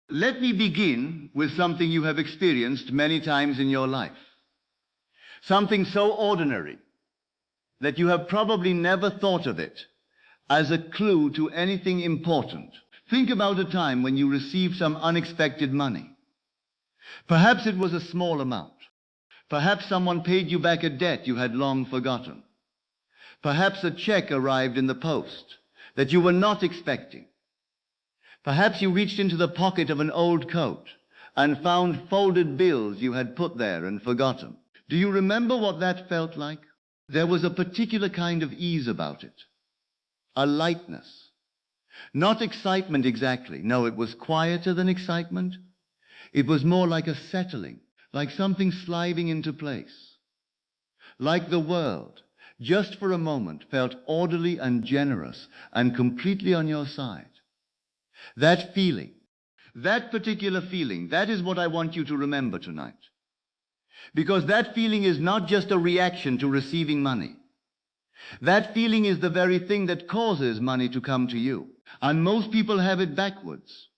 Let me begin with something you have experienced many times in your life. Something so ordinary that you have probably never thought of it as a clue to anything important. Think about a time when you received some unexpected money. Perhaps it was a small amount. Perhaps someone paid you back a debt you had long forgotten. Perhaps a check arrived in the post that you were not expecting. Perhaps you reached into the pocket of an old coat and found folded bills you had put there and forgotten. Do you remember what that felt like? There was a particular kind of ease about it. A lightness. Not excitement exactly. No, it was quieter than excitement. It was more like a settling, like something sliding into place. Like the world, just for a moment, felt orderly and generous and completely on your side. That feeling, that particular feeling, that is what I want you to remember tonight. Because that feeling is not just a reaction to receiving money. That feeling is the very thing that causes money to come to you. And most people have it backwards.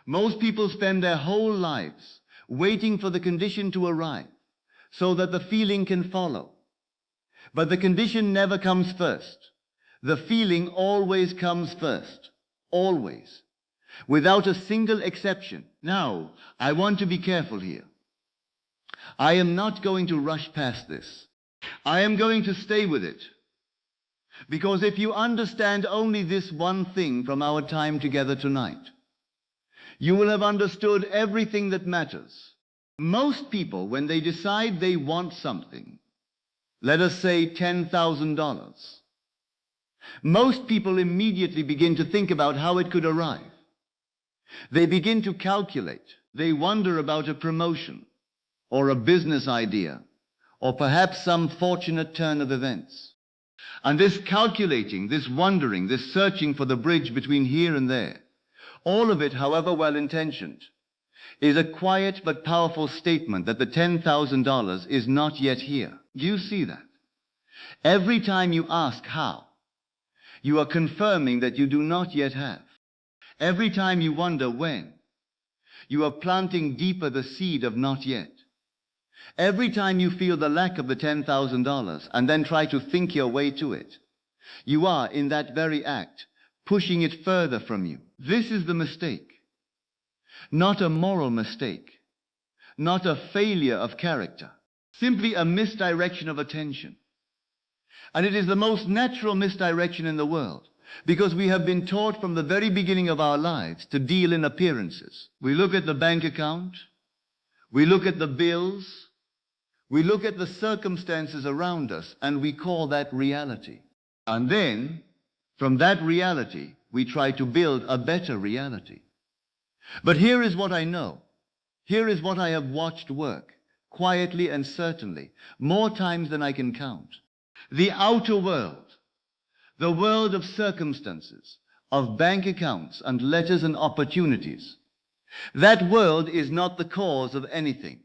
Most people spend their whole lives waiting for the condition to arrive so that the feeling can follow. But the condition never comes first. The feeling always comes first. Always. Without a single exception. Now, I want to be careful here. I am not going to rush past this. I am going to stay with it. Because if you understand only this one thing from our time together tonight, you will have understood everything that matters. Most people, when they decide they want something, let us say $10,000, most people immediately begin to think about how it could arrive. They begin to calculate. They wonder about a promotion, or a business idea, or perhaps some fortunate turn of events. And this calculating, this wondering, this searching for the bridge between here and there, all of it, however well-intentioned, is a quiet but powerful statement that the $10,000 is not yet here. Do you see that? Every time you ask how, you are confirming that you do not yet have. Every time you wonder when, you are planting deeper the seed of not yet. Every time you feel the lack of the $10,000 and then try to think your way to it, you are, in that very act, pushing it further from you. This is the mistake. Not a moral mistake. Not a failure of character. Simply a misdirection of attention. And it is the most natural misdirection in the world, because we have been taught from the very beginning of our lives to deal in appearances. We look at the bank account. We look at the bills. We look at the circumstances around us, and we call that reality. And then, from that reality, we try to build a better reality. But here is what I know. Here is what I have watched work, quietly and certainly, more times than I can count. The outer world, the world of circumstances, of bank accounts and letters and opportunities, that world is not the cause of anything.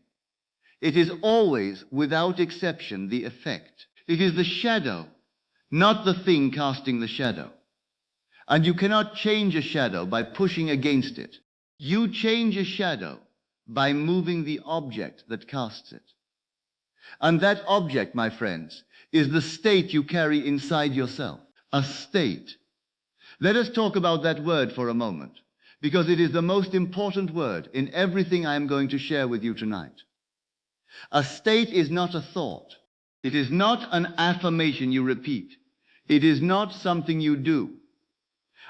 It is always, without exception, the effect. It is the shadow, not the thing casting the shadow. And you cannot change a shadow by pushing against it. You change a shadow by moving the object that casts it. And that object, my friends, is the state you carry inside yourself. A state. Let us talk about that word for a moment, because it is the most important word in everything I am going to share with you tonight. A state is not a thought. It is not an affirmation you repeat. It is not something you do.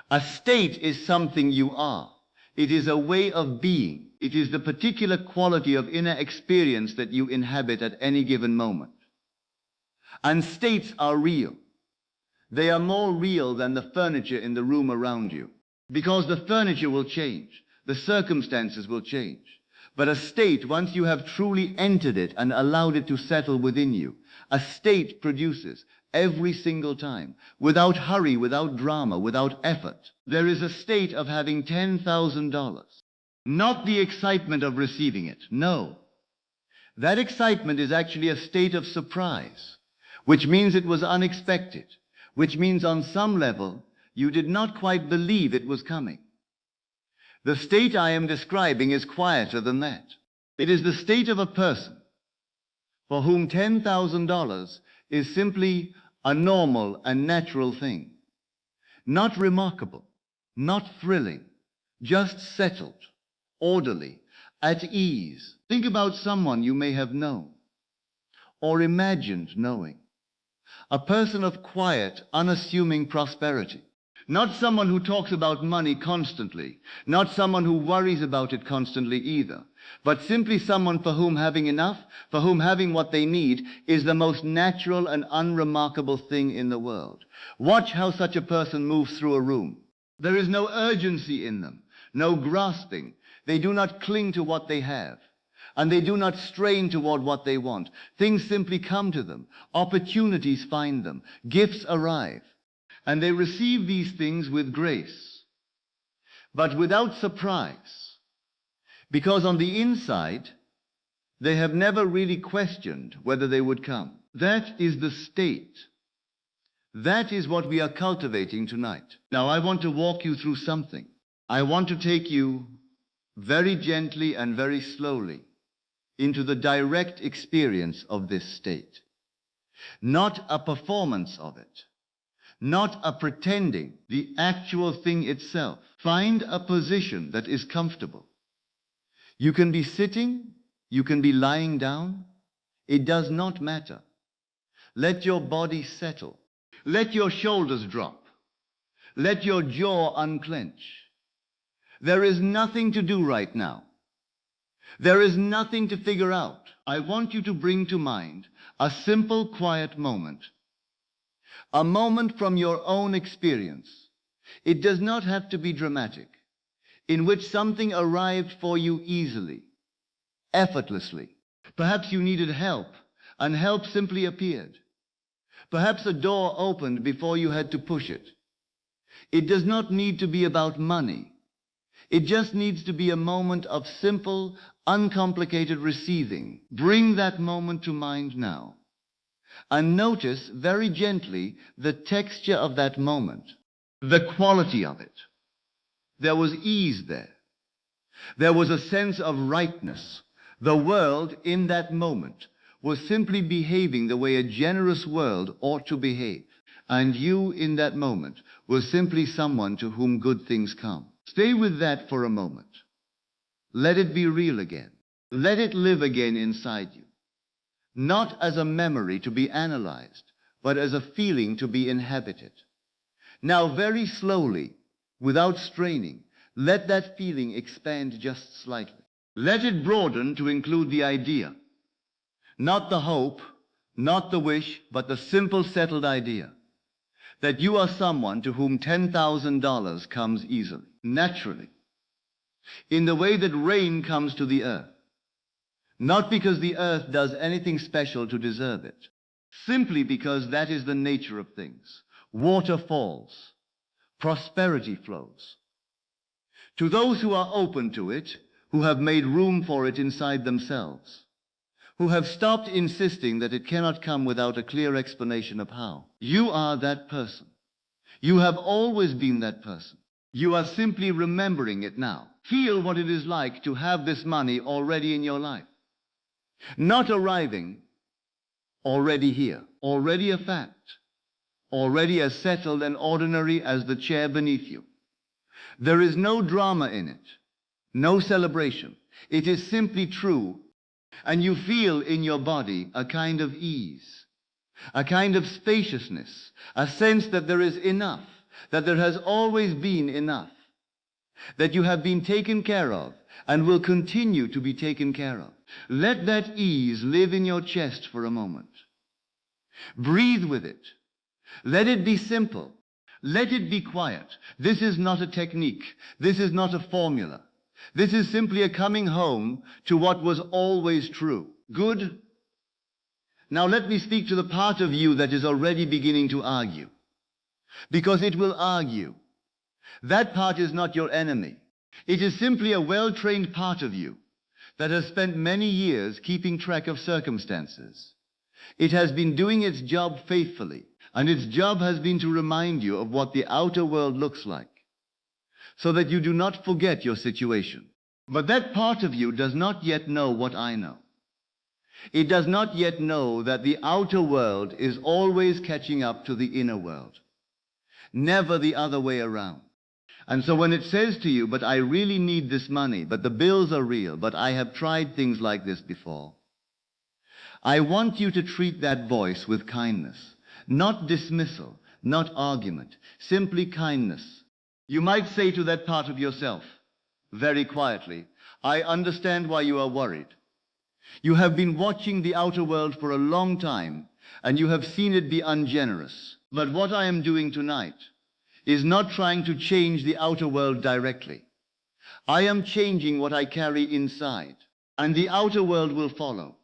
A state is something you are. It is a way of being. It is the particular quality of inner experience that you inhabit at any given moment. And states are real. They are more real than the furniture in the room around you, because the furniture will change. The circumstances will change. But a state, once you have truly entered it and allowed it to settle within you, a state produces every single time, without hurry, without drama, without effort. There is a state of having $10,000. Not the excitement of receiving it. No. That excitement is actually a state of surprise, which means it was unexpected, which means on some level you did not quite believe it was coming. The state I am describing is quieter than that. It is the state of a person for whom $10,000 is simply a normal and natural thing. Not remarkable, not thrilling, just settled, orderly, at ease. Think about someone you may have known or imagined knowing. A person of quiet, unassuming prosperity. Not someone who talks about money constantly, not someone who worries about it constantly either, but simply someone for whom having enough, for whom having what they need, is the most natural and unremarkable thing in the world. Watch how such a person moves through a room. There is no urgency in them, no grasping. They do not cling to what they have, and they do not strain toward what they want. Things simply come to them. Opportunities find them. Gifts arrive. And they receive these things with grace, but without surprise, because on the inside, they have never really questioned whether they would come. That is the state. That is what we are cultivating tonight. Now, I want to walk you through something. I want to take you very gently and very slowly into the direct experience of this state, not a performance of it. Not a pretending, the actual thing itself. Find a position that is comfortable. You can be sitting, you can be lying down. It does not matter. Let your body settle. Let your shoulders drop. Let your jaw unclench. There is nothing to do right now. There is nothing to figure out. I want you to bring to mind a simple, quiet moment. A moment from your own experience. It does not have to be dramatic, in which something arrived for you easily, effortlessly. Perhaps you needed help, and help simply appeared. Perhaps a door opened before you had to push it. It does not need to be about money. It just needs to be a moment of simple, uncomplicated receiving. Bring that moment to mind now. And notice very gently the texture of that moment, the quality of it. There was ease there. There was a sense of rightness. The world in that moment was simply behaving the way a generous world ought to behave. And you in that moment were simply someone to whom good things come. Stay with that for a moment. Let it be real again. Let it live again inside you. Not as a memory to be analyzed, but as a feeling to be inhabited. Now, very slowly, without straining, let that feeling expand just slightly. Let it broaden to include the idea. Not the hope, not the wish, but the simple, settled idea that you are someone to whom $10,000 comes easily, naturally, in the way that rain comes to the earth. Not because the earth does anything special to deserve it, simply because that is the nature of things. Water falls, prosperity flows. To those who are open to it, who have made room for it inside themselves, who have stopped insisting that it cannot come without a clear explanation of how. You are that person. You have always been that person. You are simply remembering it now. Feel what it is like to have this money already in your life. Not arriving, already here, already a fact, already as settled and ordinary as the chair beneath you. There is no drama in it, no celebration. It is simply true, and you feel in your body a kind of ease, a kind of spaciousness, a sense that there is enough, that there has always been enough, that you have been taken care of and will continue to be taken care of. Let that ease live in your chest for a moment. Breathe with it. Let it be simple. Let it be quiet. This is not a technique. This is not a formula. This is simply a coming home to what was always true. Good? Now let me speak to the part of you that is already beginning to argue. Because it will argue. That part is not your enemy. It is simply a well-trained part of you that has spent many years keeping track of circumstances. It has been doing its job faithfully, and its job has been to remind you of what the outer world looks like. so that you do not forget your situation. But that part of you does not yet know what I know. It does not yet know that the outer world is always catching up to the inner world, never the other way around. And so when it says to you, but I really need this money, but the bills are real, but I have tried things like this before, I want you to treat that voice with kindness, not dismissal, not argument, simply kindness. You might say to that part of yourself, very quietly, I understand why you are worried. You have been watching the outer world for a long time, and you have seen it be ungenerous. But what I am doing tonight is not trying to change the outer world directly. I am changing what I carry inside, and the outer world will follow.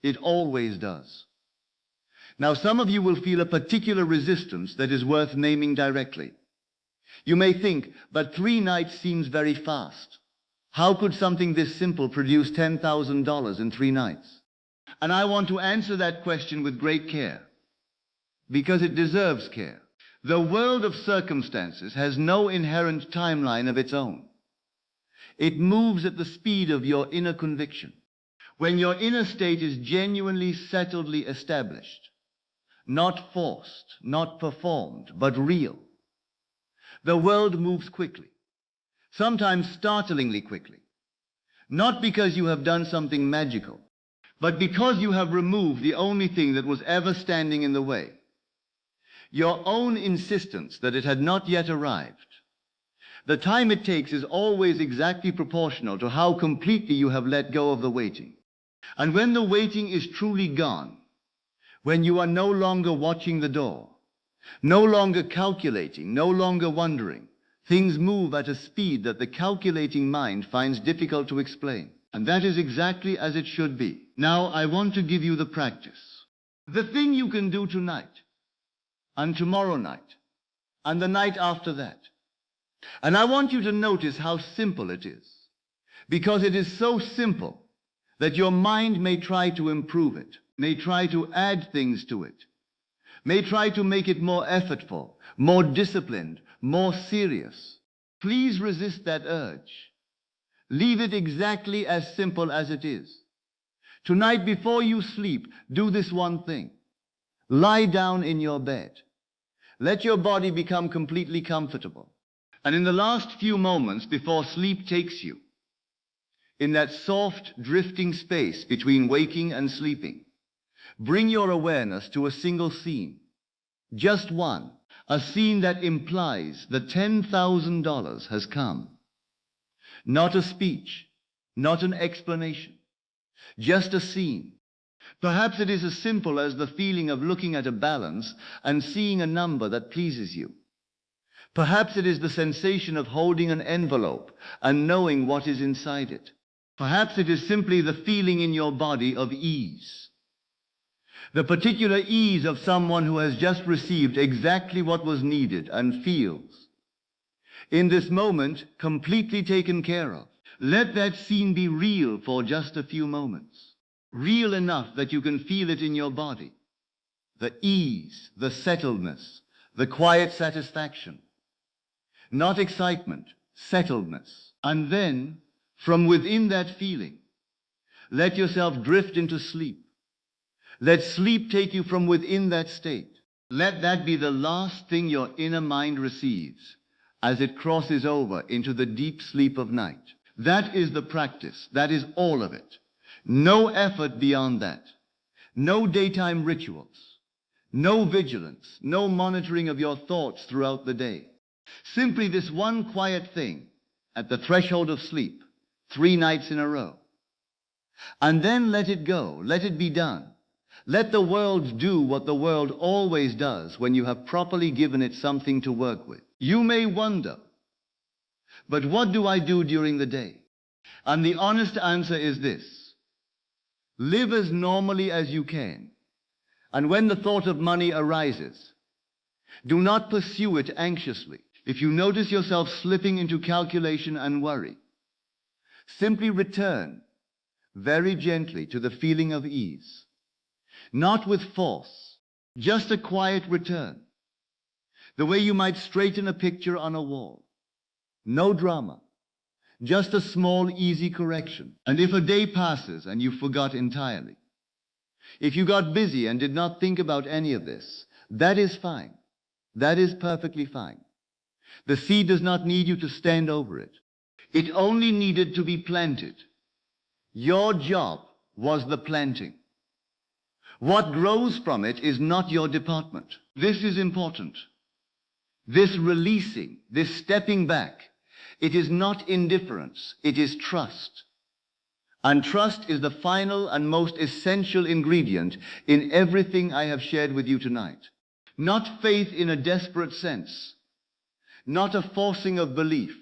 It always does. Now, some of you will feel a particular resistance that is worth naming directly. You may think, but 3 nights seems very fast. How could something this simple produce $10,000 in 3 nights? And I want to answer that question with great care, because it deserves care. The world of circumstances has no inherent timeline of its own. It moves at the speed of your inner conviction. When your inner state is genuinely, settledly established, not forced, not performed, but real, the world moves quickly, sometimes startlingly quickly, not because you have done something magical, but because you have removed the only thing that was ever standing in the way, your own insistence that it had not yet arrived. The time it takes is always exactly proportional to how completely you have let go of the waiting. And when the waiting is truly gone, when you are no longer watching the door, no longer calculating, no longer wondering, things move at a speed that the calculating mind finds difficult to explain. And that is exactly as it should be. Now, I want to give you the practice. The thing you can do tonight, and tomorrow night, and the night after that. And I want you to notice how simple it is, because it is so simple that your mind may try to improve it, may try to add things to it, may try to make it more effortful, more disciplined, more serious. Please resist that urge. Leave it exactly as simple as it is. Tonight, before you sleep, do this one thing. Lie down in your bed. Let your body become completely comfortable. And in the last few moments before sleep takes you, in that soft, drifting space between waking and sleeping, bring your awareness to a single scene. Just one. A scene that implies that $10,000 has come. Not a speech, not an explanation, just a scene. Perhaps it is as simple as the feeling of looking at a balance and seeing a number that pleases you. Perhaps it is the sensation of holding an envelope and knowing what is inside it. Perhaps it is simply the feeling in your body of ease. The particular ease of someone who has just received exactly what was needed and feels, in this moment, completely taken care of. Let that scene be real for just a few moments. Real enough that you can feel it in your body. The ease, the settledness, the quiet satisfaction. Not excitement, settledness. And then, from within that feeling, let yourself drift into sleep. Let sleep take you from within that state. Let that be the last thing your inner mind receives as it crosses over into the deep sleep of night. That is the practice. That is all of it. No effort beyond that. No daytime rituals. No vigilance. No monitoring of your thoughts throughout the day. Simply this one quiet thing at the threshold of sleep, 3 nights in a row. And then let it go. Let it be done. Let the world do what the world always does when you have properly given it something to work with. You may wonder, but what do I do during the day? And the honest answer is this. Live as normally as you can. And when the thought of money arises, do not pursue it anxiously. If you notice yourself slipping into calculation and worry, simply return very gently to the feeling of ease. Not with force, just a quiet return. The way you might straighten a picture on a wall. No drama. Just a small, easy correction. And if a day passes and you forgot entirely, if you got busy and did not think about any of this, that is fine. That is perfectly fine. The seed does not need you to stand over it. It only needed to be planted. Your job was the planting. What grows from it is not your department. This is important. This releasing, this stepping back, it is not indifference, it is trust. And trust is the final and most essential ingredient in everything I have shared with you tonight. Not faith in a desperate sense, not a forcing of belief,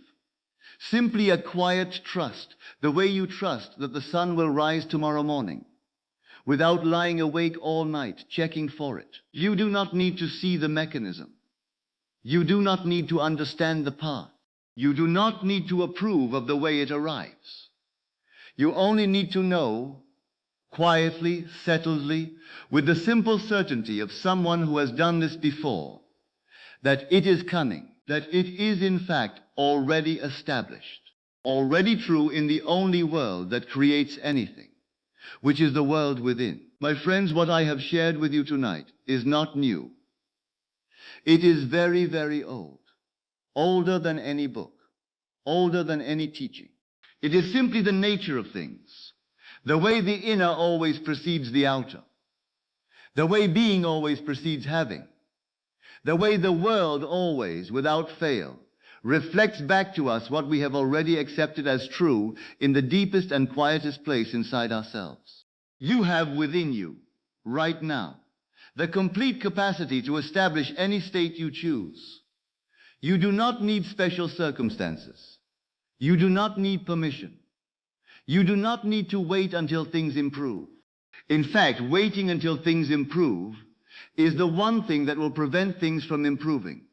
simply a quiet trust, the way you trust that the sun will rise tomorrow morning, without lying awake all night checking for it. You do not need to see the mechanism. You do not need to understand the path. You do not need to approve of the way it arrives. You only need to know, quietly, settledly, with the simple certainty of someone who has done this before, that it is coming, that it is in fact already established, already true in the only world that creates anything, which is the world within. My friends, what I have shared with you tonight is not new. It is very, very old, older than any book, older than any teaching. It is simply the nature of things, the way the inner always precedes the outer, the way being always precedes having, the way the world always, without fail, reflects back to us what we have already accepted as true in the deepest and quietest place inside ourselves. You have within you, right now, the complete capacity to establish any state you choose. You do not need special circumstances. You do not need permission. You do not need to wait until things improve. In fact, waiting until things improve is the one thing that will prevent things from improving.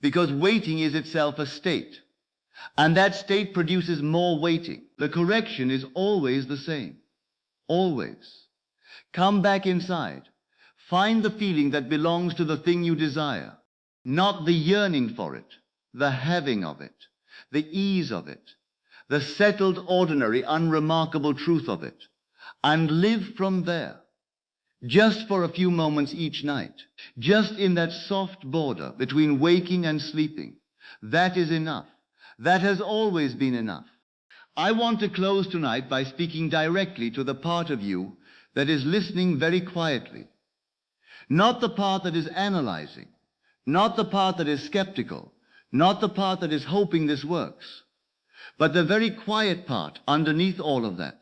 Because waiting is itself a state. And that state produces more waiting. The correction is always the same. Always. Come back inside. Find the feeling that belongs to the thing you desire. Not the yearning for it, the having of it, the ease of it, the settled, ordinary, unremarkable truth of it. And live from there. Just for a few moments each night. Just in that soft border between waking and sleeping. That is enough. That has always been enough. I want to close tonight by speaking directly to the part of you that is listening very quietly. Not the part that is analyzing, not the part that is skeptical, not the part that is hoping this works, but the very quiet part underneath all of that.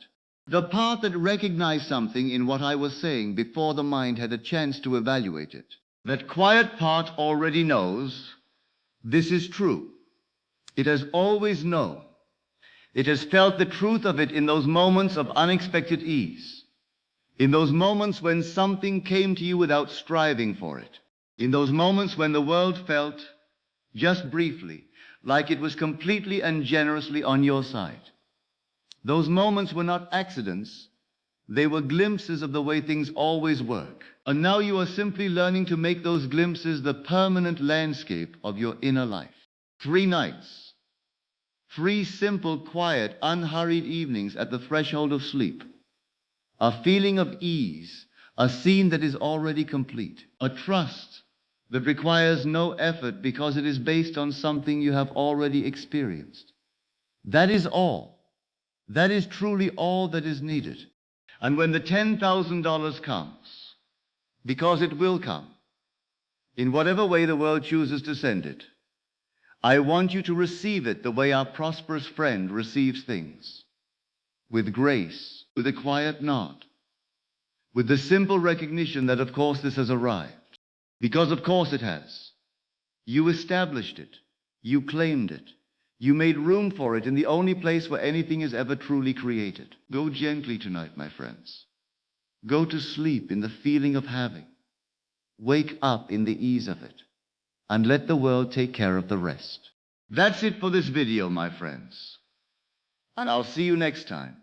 The part that recognized something in what I was saying before the mind had a chance to evaluate it. That quiet part already knows this is true. It has always known. It has felt the truth of it in those moments of unexpected ease. In those moments when something came to you without striving for it. In those moments when the world felt, just briefly, like it was completely and generously on your side. Those moments were not accidents. They were glimpses of the way things always work. And now you are simply learning to make those glimpses the permanent landscape of your inner life. 3 nights. 3 simple, quiet, unhurried evenings at the threshold of sleep. A feeling of ease, a scene that is already complete, a trust that requires no effort because it is based on something you have already experienced. That is all. That is truly all that is needed. And when the $10,000 comes, because it will come, in whatever way the world chooses to send it, I want you to receive it the way our prosperous friend receives things, with grace, with a quiet nod, with the simple recognition that of course this has arrived, because of course it has. You established it, you claimed it, you made room for it in the only place where anything is ever truly created. Go gently tonight, my friends. Go to sleep in the feeling of having. Wake up in the ease of it, and let the world take care of the rest. That's it for this video, my friends. And I'll see you next time.